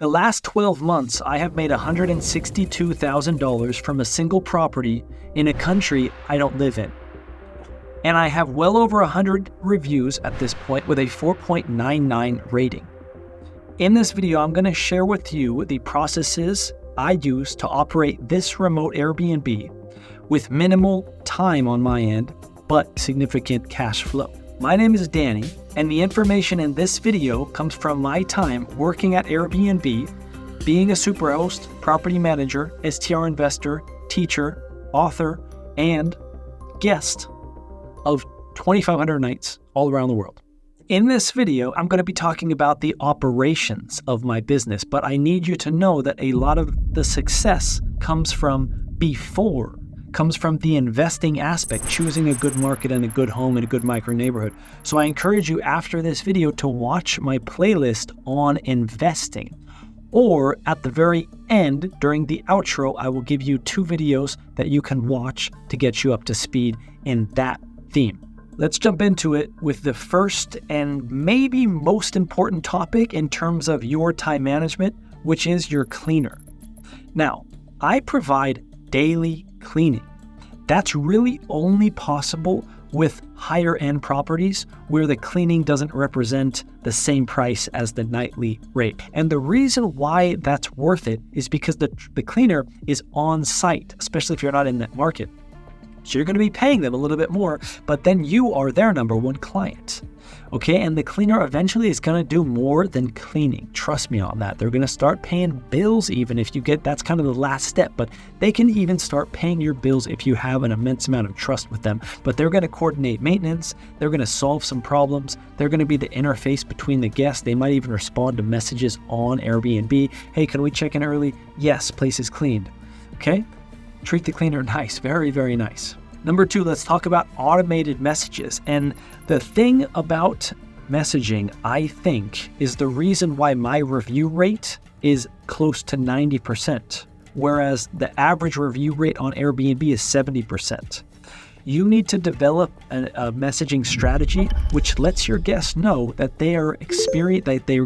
The last 12 months, I have made $162,000 from a single property in a country I don't live in. And I have well over 100 reviews at this point with a 4.99 rating. In this video, I'm going to share with you the processes I use to operate this remote Airbnb with minimal time on my end, but significant cash flow. My name is Danny, and the information in this video comes from my time working at Airbnb, being a superhost, property manager, STR investor, teacher, author, and guest of 2,500 nights all around the world. In this video, I'm going to be talking about the operations of my business, but I need you to know that a lot of the success comes from the investing aspect, choosing a good market and a good home in a good micro neighborhood. So I encourage you after this video to watch my playlist on investing. Or at the very end, during the outro, I will give you 2 videos that you can watch to get you up to speed in that theme. Let's jump into it with the first and maybe most important topic in terms of your time management, which is your cleaner. Now, I provide daily cleaning. That's really only possible with higher end properties where the cleaning doesn't represent the same price as the nightly rate. And the reason why that's worth it is because the cleaner is on site, especially if you're not in that market. So you're going to be paying them a little bit more, but then you are their number one client. Okay, and the cleaner eventually is going to do more than cleaning. Trust me on that. They're going to start paying bills even if you get, that's kind of the last step, but they can even start paying your bills if you have an immense amount of trust with them. But they're going to coordinate maintenance. They're going to solve some problems. They're going to be the interface between the guests. They might even respond to messages on Airbnb. Hey, can we check in early? Yes, place is cleaned. Okay, treat the cleaner nice, very, very nice. Number 2, let's talk about automated messages. And the thing about messaging, I think, is the reason why my review rate is close to 90%, whereas the average review rate on Airbnb is 70%. You need to develop a messaging strategy which lets your guests know that they are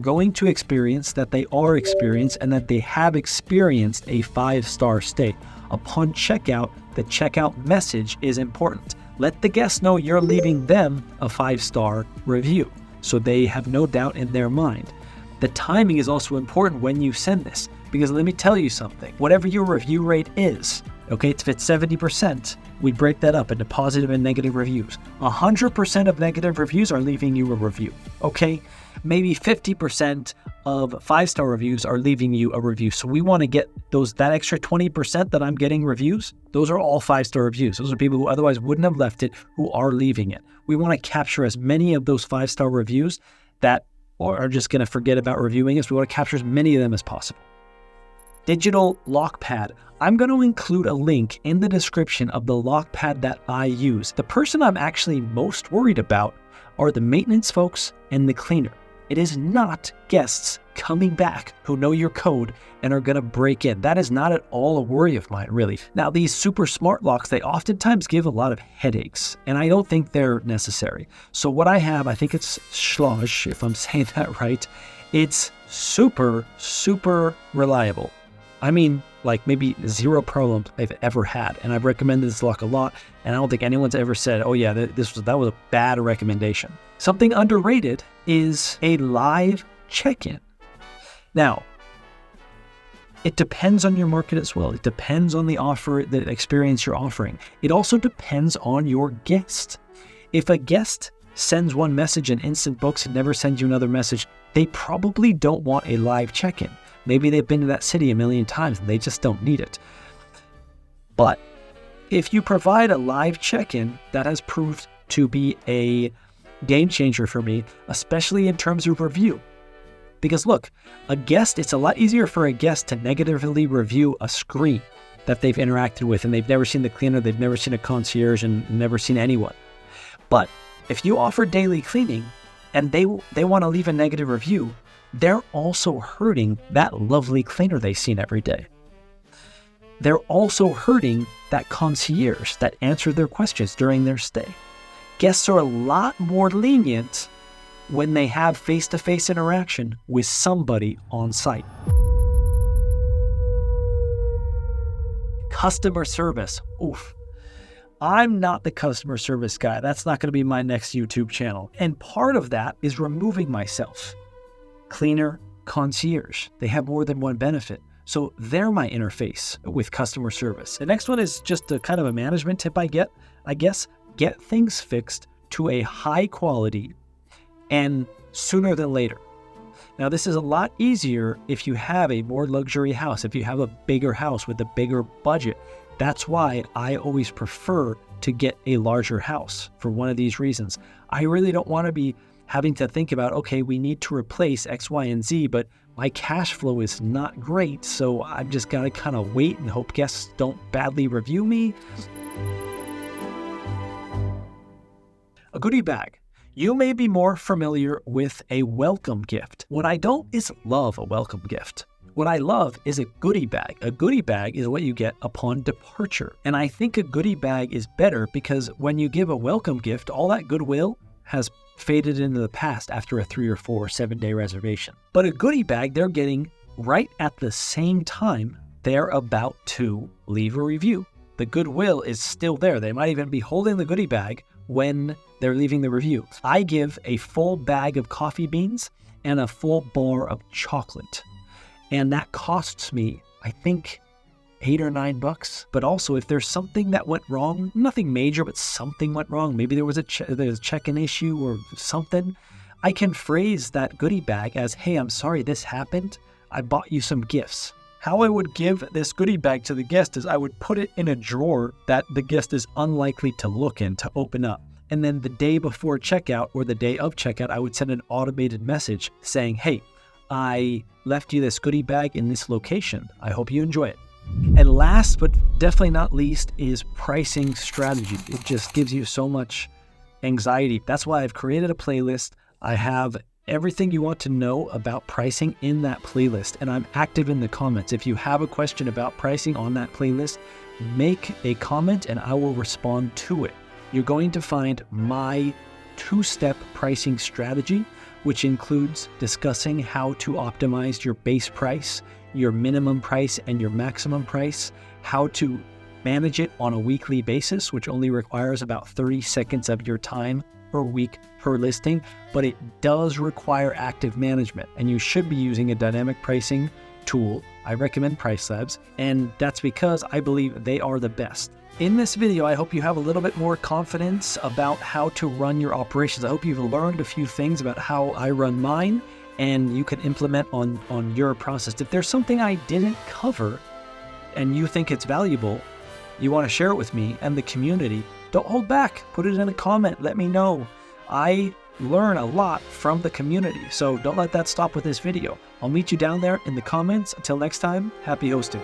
going to experience, that they are experienced, and that they have experienced a 5-star stay. Upon checkout, the checkout message is important. Let the guests know you're leaving them a 5-star review, so they have no doubt in their mind. The timing is also important when you send this, because let me tell you something. Whatever your review rate is, okay, if it's 70%, we break that up into positive and negative reviews. 100% of negative reviews are leaving you a review, okay? Maybe 50% of 5-star reviews are leaving you a review. So we want to get that extra 20% that I'm getting reviews. Those are all 5-star reviews. Those are people who otherwise wouldn't have left it, who are leaving it. We want to capture as many of those 5-star reviews that are just going to forget about reviewing us. We want to capture as many of them as possible. Digital Lockpad. I'm going to include a link in the description of the Lockpad that I use. The person I'm actually most worried about are the maintenance folks and the cleaner. It is not guests coming back who know your code and are going to break in. That is not at all a worry of mine, really. Now, these super smart locks, they oftentimes give a lot of headaches, and I don't think they're necessary. So what I have, I think it's Schloss, if I'm saying that right. It's super, super reliable. I mean, like maybe 0 problems I've ever had. And I've recommended this lock a lot. And I don't think anyone's ever said, oh yeah, that was a bad recommendation. Something underrated is a live check-in. Now, it depends on your market as well. It depends on the offer, the experience you're offering. It also depends on your guest. If a guest sends one message and instant books and never sends you another message, they probably don't want a live check-in. Maybe they've been to that city a million times and they just don't need it. But if you provide a live check-in, that has proved to be a game changer for me, especially in terms of review. Because look, it's a lot easier for a guest to negatively review a screen that they've interacted with and they've never seen the cleaner, they've never seen a concierge, and never seen anyone. But if you offer daily cleaning and they want to leave a negative review, they're also hurting that lovely cleaner they've seen every day. They're also hurting that concierge that answered their questions during their stay. Guests are a lot more lenient when they have face-to-face interaction with somebody on site. Customer service. Oof. I'm not the customer service guy. That's not going to be my next YouTube channel. And part of that is removing myself. Cleaner, concierge. They have more than one benefit. So they're my interface with customer service. The next one is just a kind of a management tip I guess, get things fixed to a high quality and sooner than later. Now, this is a lot easier if you have a more luxury house, if you have a bigger house with a bigger budget. That's why I always prefer to get a larger house for one of these reasons. I really don't want to be having to think about, okay, we need to replace X, Y, and Z, but my cash flow is not great, so I've just got to kind of wait and hope guests don't badly review me. A goodie bag. You may be more familiar with a welcome gift. What I don't is love a welcome gift. What I love is a goodie bag. A goodie bag is what you get upon departure. And I think a goodie bag is better because when you give a welcome gift, all that goodwill has faded into the past after a 3 or 4 or 7 day reservation. But a goodie bag, they're getting right at the same time they're about to leave a review. The goodwill is still there. They might even be holding the goodie bag when they're leaving the review. I give a full bag of coffee beans and a full bar of chocolate. And that costs me, I think, $8 or $9. But also, if there's something that went wrong, nothing major, but something went wrong, maybe there was a check-in issue or something, I can phrase that goodie bag as, hey, I'm sorry this happened. I bought you some gifts. How I would give this goodie bag to the guest is I would put it in a drawer that the guest is unlikely to look in, to open up. And then the day before checkout or the day of checkout, I would send an automated message saying, hey, I left you this goodie bag in this location. I hope you enjoy it. And last but definitely not least is pricing strategy. It just gives you so much anxiety. That's why I've created a playlist. I have everything you want to know about pricing in that playlist, and I'm active in the comments. If you have a question about pricing on that playlist, make a comment and I will respond to it. You're going to find my 2-step pricing strategy, which includes discussing how to optimize your base price, your minimum price, and your maximum price, how to manage it on a weekly basis, which only requires about 30 seconds of your time per week per listing, but it does require active management, and you should be using a dynamic pricing tool. I recommend Price Labs, and that's because I believe they are the best. In this video, I hope you have a little bit more confidence about how to run your operations. I hope you've learned a few things about how I run mine and you can implement on your process. If there's something I didn't cover and you think it's valuable, you want to share it with me and the community, don't hold back. Put it in a comment. Let me know. I learn a lot from the community, so don't let that stop with this video. I'll meet you down there in the comments. Until next time, happy hosting.